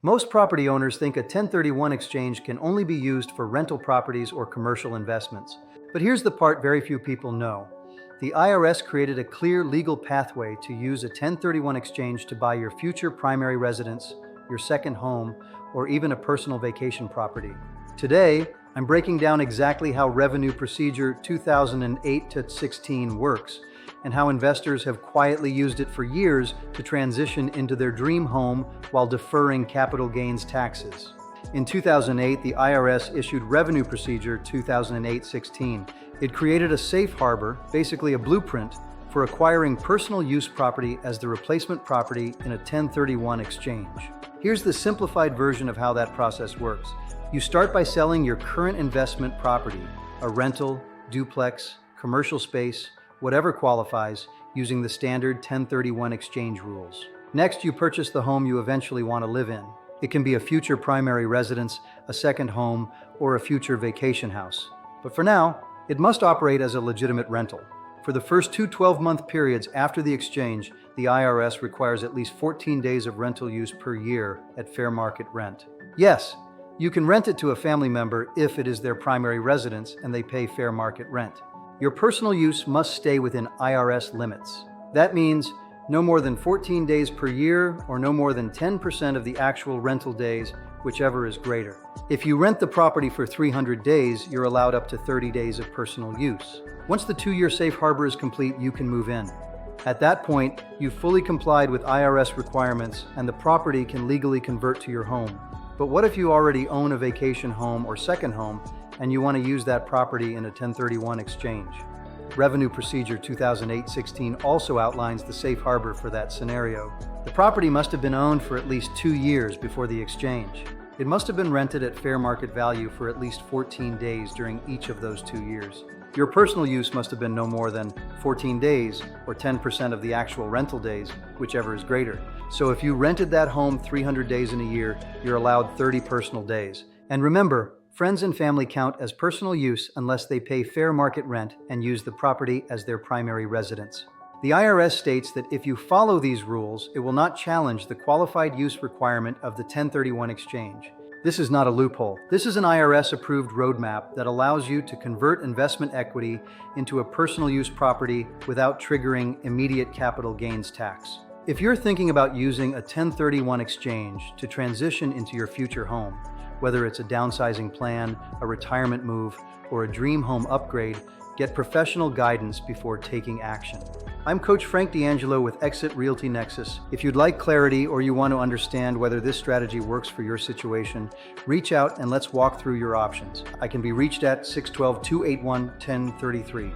Most property owners think a 1031 exchange can only be used for rental properties or commercial investments. But here's the part very few people know. The IRS created a clear legal pathway to use a 1031 exchange to buy your future primary residence, your second home, or even a personal vacation property. Today, I'm breaking down exactly how Revenue Procedure 2008-16 works, and how investors have quietly used it for years to transition into their dream home while deferring capital gains taxes. In 2008, the IRS issued Revenue Procedure 2008-16. It created a safe harbor, basically a blueprint, for acquiring personal use property as the replacement property in a 1031 exchange. Here's the simplified version of how that process works. You start by selling your current investment property, a rental, duplex, commercial space, whatever qualifies, using the standard 1031 exchange rules. Next, you purchase the home you eventually want to live in. It can be a future primary residence, a second home, or a future vacation house. But for now, it must operate as a legitimate rental. For the first two 12-month periods after the exchange, the IRS requires at least 14 days of rental use per year at fair market rent. Yes, you can rent it to a family member if it is their primary residence and they pay fair market rent. Your personal use must stay within IRS limits. That means no more than 14 days per year or no more than 10% of the actual rental days, whichever is greater. If you rent the property for 300 days, you're allowed up to 30 days of personal use. Once the 2-year safe harbor is complete, you can move in. At that point, you've fully complied with IRS requirements and the property can legally convert to your home. But what if you already own a vacation home or second home and you want to use that property in a 1031 exchange? Revenue Procedure 2008-16 also outlines the safe harbor for that scenario. The property must have been owned for at least 2 years before the exchange. It must have been rented at fair market value for at least 14 days during each of those 2 years. Your personal use must have been no more than 14 days or 10% of the actual rental days, whichever is greater. So if you rented that home 300 days in a year, you're allowed 30 personal days. And remember, friends and family count as personal use unless they pay fair market rent and use the property as their primary residence. The IRS states that if you follow these rules, it will not challenge the qualified use requirement of the 1031 exchange. This is not a loophole. This is an IRS-approved roadmap that allows you to convert investment equity into a personal use property without triggering immediate capital gains tax. If you're thinking about using a 1031 exchange to transition into your future home, whether it's a downsizing plan, a retirement move, or a dream home upgrade, get professional guidance before taking action. I'm Coach Frank D'Angelo with Realty Nexus. If you'd like clarity or you want to understand whether this strategy works for your situation, reach out and let's walk through your options. I can be reached at 612-281-1033.